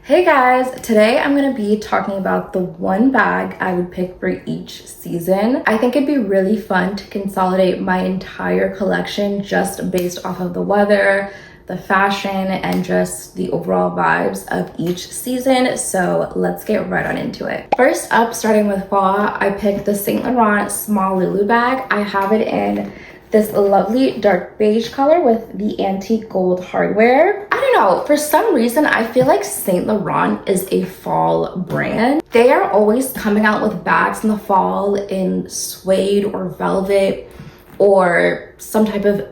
Hey guys, today I'm going to be talking about the one bag I would pick for each season. I think it'd be really fun to consolidate my entire collection just based off of the weather, the fashion, and just the overall vibes of each season. So let's get right on into it. First up, starting with fall, I picked the Saint Laurent Small LouLou bag. I have it in this lovely dark beige color with the antique gold hardware. I don't know, for some reason I feel like Saint Laurent is a fall brand. They are always coming out with bags in the fall in suede or velvet or some type of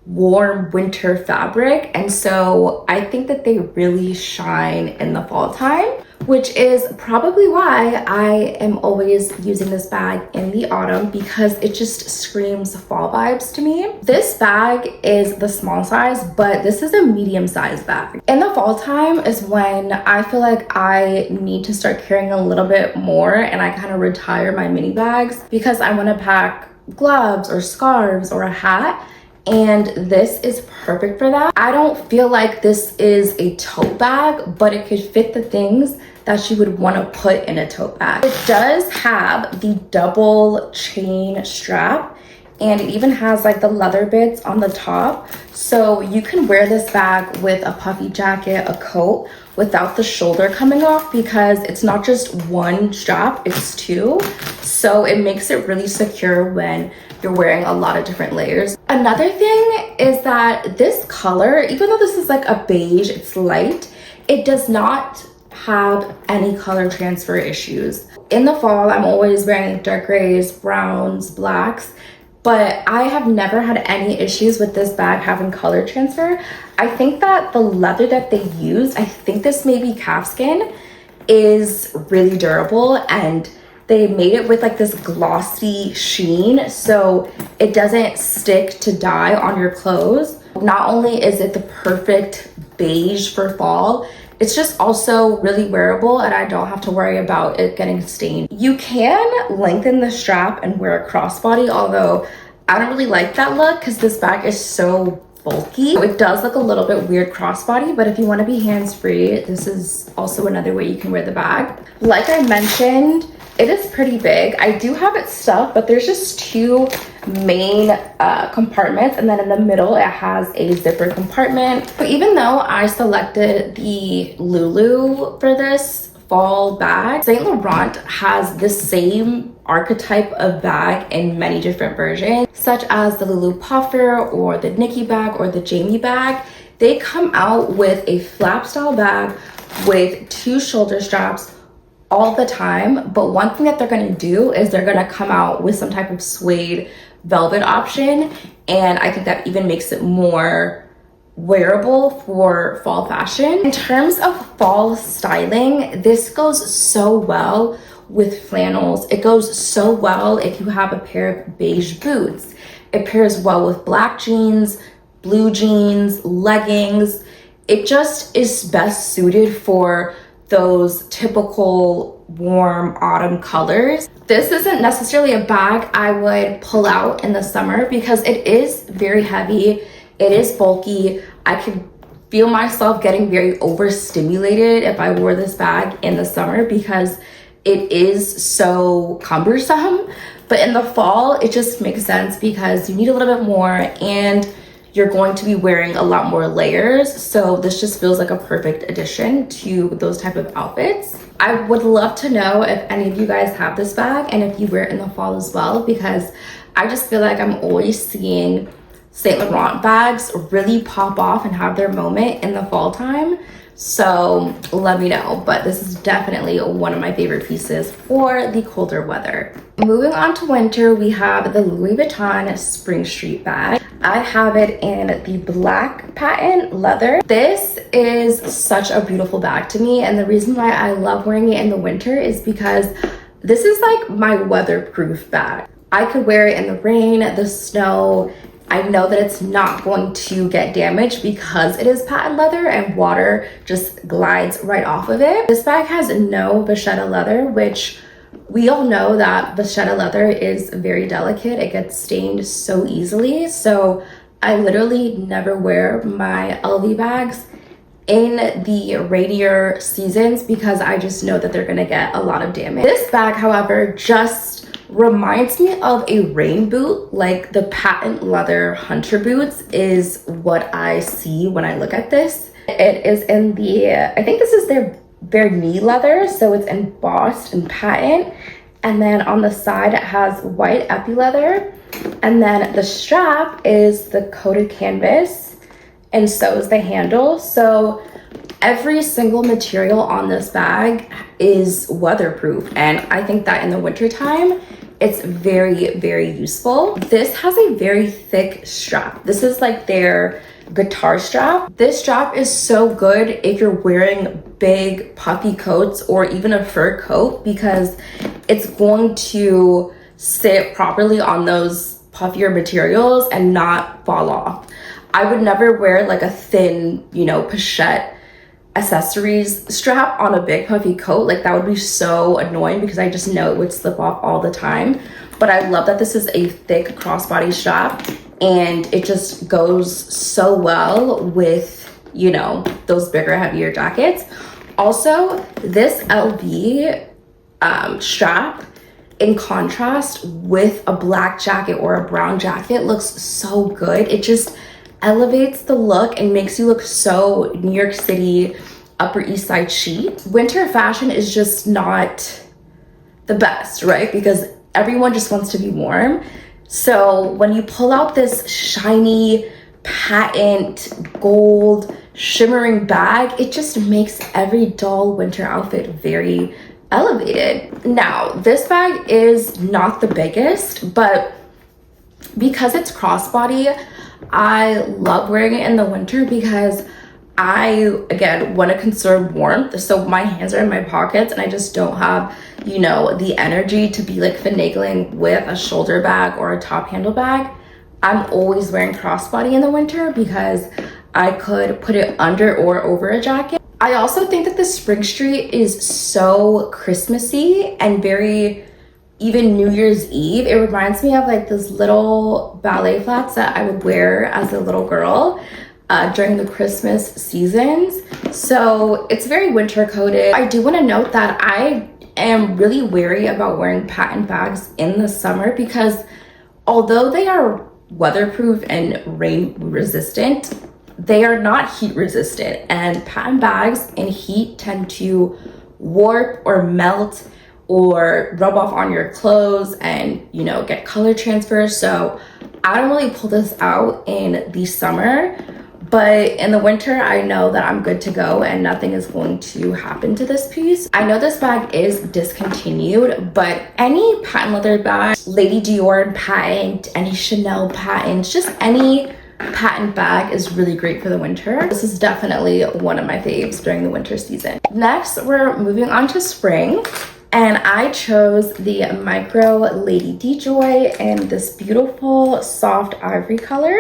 warm winter fabric, and so I think that they really shine in the fall time, which is probably why I am always using this bag in the autumn, because it just screams fall vibes to me. This bag is the small size, but this is a medium size bag. In the fall time is when I feel like I need to start carrying a little bit more, and I kind of retire my mini bags because I want to pack gloves or scarves or a hat. And this is perfect for that. I don't feel like this is a tote bag, but it could fit the things that you would want to put in a tote bag. It does have the double chain strap, and it even has like the leather bits on the top. So you can wear this bag with a puffy jacket, a coat, without the shoulder coming off, because it's not just one strap, it's two. So it makes it really secure when you're wearing a lot of different layers. Another thing is that this color, even though this is like a beige, it's light, it does not have any color transfer issues. In the fall, I'm always wearing dark grays, browns, blacks, but I have never had any issues with this bag having color transfer. I think that the leather that they used, I think this may be calfskin, is really durable, and they made it with like this glossy sheen, so it doesn't stick to dye on your clothes. Not only is it the perfect beige for fall, it's just also really wearable, and I don't have to worry about it getting stained. You can lengthen the strap and wear a crossbody, although I don't really like that look because this bag is so bulky. It does look a little bit weird crossbody, but if you want to be hands-free, this is also another way you can wear the bag. Like I mentioned, it is pretty big. I do have it stuffed, but there's just two main compartments, and then in the middle it has a zipper compartment. But even though I selected the LouLou for this fall bag, Saint Laurent has the same archetype of bag in many different versions, such as the LouLou puffer or the Nikki bag or the Jamie bag. They come out with a flap style bag with two shoulder straps all the time, but one thing that they're going to do is they're going to come out with some type of suede velvet option, and I think that even makes it more wearable for fall fashion. In terms of fall styling, this goes so well with flannels. It goes so well if you have a pair of beige boots. It pairs well with black jeans, blue jeans, leggings. It just is best suited for those typical warm autumn colors. This isn't necessarily a bag I would pull out in the summer because it is very heavy, it is bulky. I could feel myself getting very overstimulated if I wore this bag in the summer because it is so cumbersome. But in the fall, it just makes sense because you need a little bit more and you're going to be wearing a lot more layers, so this just feels like a perfect addition to those type of outfits. I would love to know if any of you guys have this bag and if you wear it in the fall as well, because I just feel like I'm always seeing Saint Laurent bags really pop off and have their moment in the fall time. So let me know, but this is definitely one of my favorite pieces for the colder weather. Moving on to winter, we have the Louis Vuitton Spring Street bag. I have it in the black patent leather. This is such a beautiful bag to me, and the reason why I love wearing it in the winter is because this is like my weatherproof bag. I could wear it in the rain, the snow. I know that it's not going to get damaged because it is patent leather and water just glides right off of it. This bag has no vachetta leather, which we all know that vachetta leather is very delicate. It gets stained so easily. So I literally never wear my LV bags in the rainier seasons because I just know that they're gonna get a lot of damage. This bag, however, just reminds me of a rain boot. Like the patent leather hunter boots is what I see when I look at this. It is in the, I think this is their knee leather, so it's embossed and patent. And then on the side it has white epi leather, and then the strap is the coated canvas, and so is the handle. So every single material on this bag is weatherproof, and I think that in the wintertime it's very, very useful. This has a very thick strap. This is like their guitar strap. This strap is so good if you're wearing big puffy coats or even a fur coat, because it's going to sit properly on those puffier materials and not fall off. I would never wear like a thin, you know, pochette accessories strap on a big puffy coat. Like that would be so annoying because I just know it would slip off all the time. But I love that this is a thick crossbody strap, and it just goes so well with, you know, those bigger, heavier jackets. Also, this LV strap in contrast with a black jacket or a brown jacket looks so good. It just elevates the look and makes you look so New York City, Upper East Side chic. Winter fashion is just not the best, right? Because everyone just wants to be warm. So when you pull out this shiny, patent, gold, shimmering bag, it just makes every dull winter outfit very elevated. Now, this bag is not the biggest, but because it's crossbody, I love wearing it in the winter because I, again, want to conserve warmth. So my hands are in my pockets and I just don't have, you know, the energy to be like finagling with a shoulder bag or a top handle bag. I'm always wearing crossbody in the winter because I could put it under or over a jacket. I also think that the Spring Street is so Christmassy and very even New Year's Eve. It reminds me of like those little ballet flats that I would wear as a little girl during the Christmas seasons. So it's very winter coated. I do want to note that I am really wary about wearing patent bags in the summer because although they are weatherproof and rain resistant, they are not heat resistant, and patent bags in heat tend to warp or melt or rub off on your clothes and, you know, get color transfer. So I don't really pull this out in the summer, but in the winter I know that I'm good to go and nothing is going to happen to this piece. I know this bag is discontinued, but any patent leather bag, Lady Dior patent, any Chanel patent, just any patent bag is really great for the winter. This is definitely one of my faves during the winter season. Next, we're moving on to spring, and I chose the Micro Lady D Joy in this beautiful soft ivory color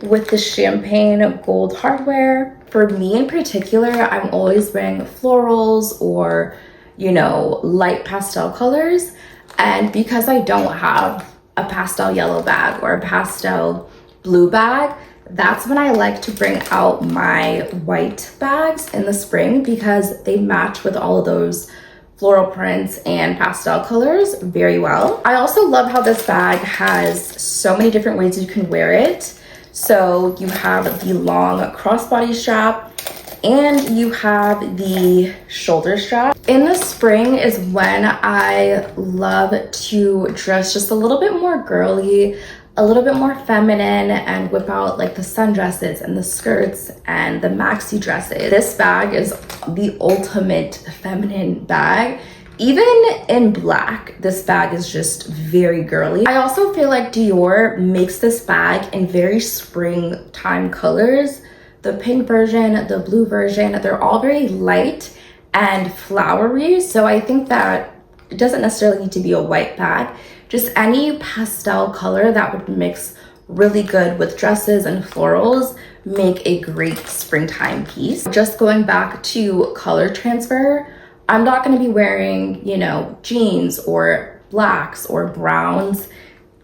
with the champagne gold hardware. For me in particular, I'm always wearing florals or, you know, light pastel colors, and because I don't have a pastel yellow bag or a pastel blue bag, that's when I like to bring out my white bags in the spring because they match with all of those floral prints and pastel colors very well. I also love how this bag has so many different ways you can wear it. So you have the long crossbody strap and you have the shoulder strap. In the spring is when I love to dress just a little bit more girly, a little bit more feminine, and whip out like the sundresses and the skirts and the maxi dresses. This bag is the ultimate feminine bag. Even in black, this bag is just very girly. I also feel like Dior makes this bag in very springtime colors. The pink version, the blue version, they're all very light and flowery. So I think that it doesn't necessarily need to be a white bag. Just any pastel color that would mix really good with dresses and florals make a great springtime piece. Just going back to color transfer, I'm not going to be wearing, you know, jeans or blacks or browns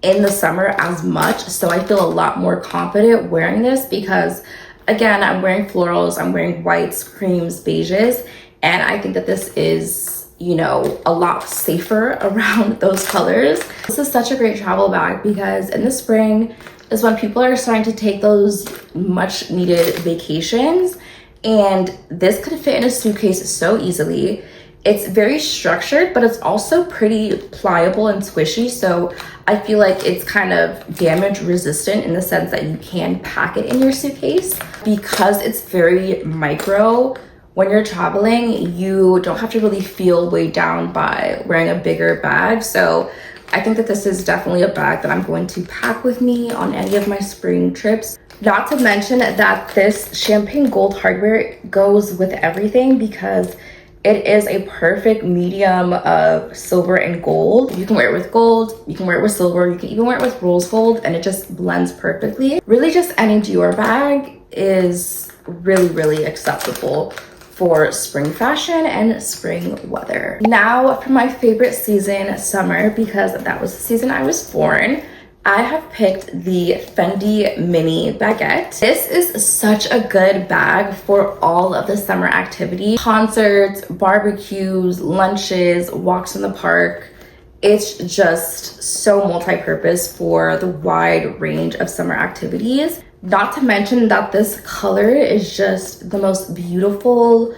in the summer as much. So I feel a lot more confident wearing this because Again, I'm wearing florals, I'm wearing whites, creams, beiges, and I think that this is, you know, a lot safer around those colors. This is such a great travel bag because in the spring is when people are starting to take those much needed vacations, and this could fit in a suitcase so easily. It's very structured, but it's also pretty pliable and squishy, so I feel like it's kind of damage resistant in the sense that you can pack it in your suitcase. Because it's very micro, when you're traveling, you don't have to really feel weighed down by wearing a bigger bag. So I think that this is definitely a bag that I'm going to pack with me on any of my spring trips. Not to mention that this champagne gold hardware goes with everything because it is a perfect medium of silver and gold. You can wear it with gold, you can wear it with silver, you can even wear it with rose gold, and it just blends perfectly. Really, just any Dior bag is really, really acceptable for spring fashion and spring weather. Now for my favorite season, summer, because that was the season I was born. I have picked the Fendi Mini Baguette. This is such a good bag for all of the summer activities. Concerts, barbecues, lunches, walks in the park. It's just so multi-purpose for the wide range of summer activities. Not to mention that this color is just the most beautiful,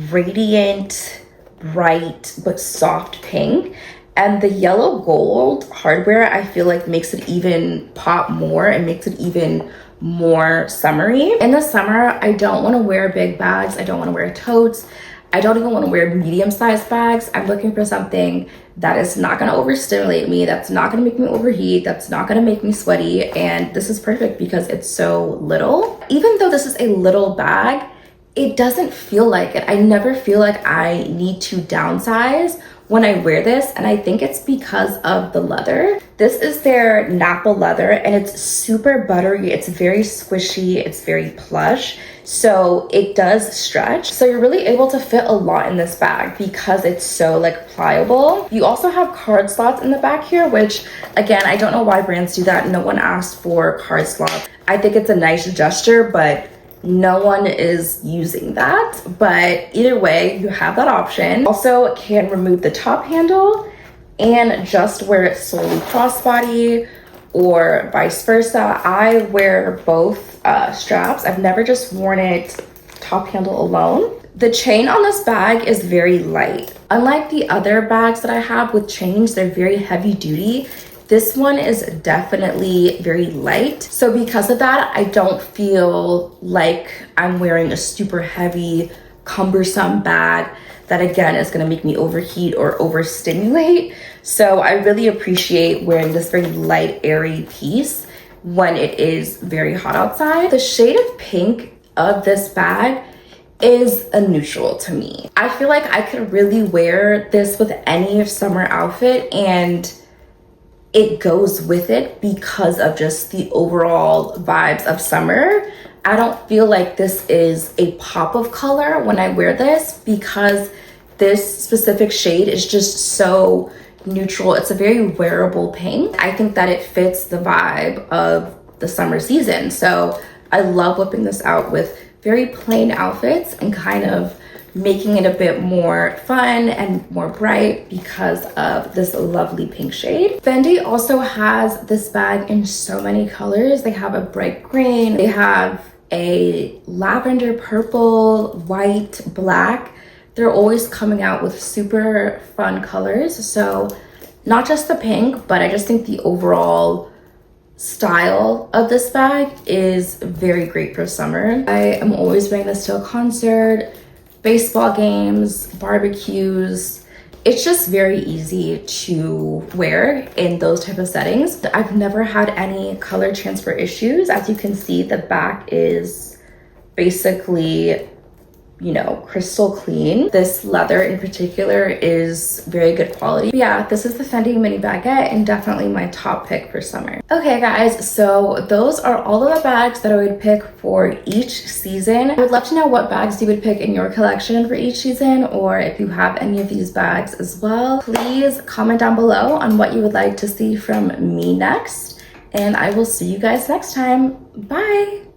radiant, bright, but soft pink. And the yellow gold hardware, I feel like makes it even pop more and makes it even more summery. In the summer, I don't want to wear big bags. I don't want to wear totes. I don't even want to wear medium-sized bags. I'm looking for something that is not going to overstimulate me, that's not going to make me overheat, that's not going to make me sweaty. And this is perfect because it's so little. Even though this is a little bag, it doesn't feel like it. I never feel like I need to downsize when I wear this, and I think it's because of the leather. This is their Napa leather, and it's super buttery, it's very squishy, it's very plush, so it does stretch. So you're really able to fit a lot in this bag because it's so like pliable. You also have card slots in the back here, which again, I don't know why brands do that. No one asked for card slots. I think it's a nice gesture, but no one is using that. But either way, you have that option. Also can remove the top handle and just wear it solely crossbody or vice versa. I wear both straps. I've never just worn it top handle alone. The chain on this bag is very light. Unlike the other bags that I have with chains, they're very heavy duty. This one is definitely very light. So because of that, I don't feel like I'm wearing a super heavy, cumbersome bag that again is gonna make me overheat or overstimulate. So I really appreciate wearing this very light, airy piece when it is very hot outside. The shade of pink of this bag is a neutral to me. I feel like I could really wear this with any summer outfit and it goes with it because of just the overall vibes of summer. I don't feel like this is a pop of color when I wear this because this specific shade is just so neutral. It's a very wearable pink. I think that it fits the vibe of the summer season. So I love whipping this out with very plain outfits and kind of making it a bit more fun and more bright because of this lovely pink shade. Fendi also has this bag in so many colors. They have a bright green, they have a lavender purple, white, black. They're always coming out with super fun colors. So not just the pink, but I just think the overall style of this bag is very great for summer. I am always wearing this to a concert, baseball games, barbecues. It's just very easy to wear in those type of settings. I've never had any color transfer issues. As you can see, the back is basically, you know, crystal clean. This leather in particular is very good quality. Yeah, this is the Fendi Mini Baguette and definitely my top pick for summer. Okay guys, so those are all of the bags that I would pick for each season. I would love to know what bags you would pick in your collection for each season, or if you have any of these bags as well. Please comment down below on what you would like to see from me next, and I will see you guys next time. Bye!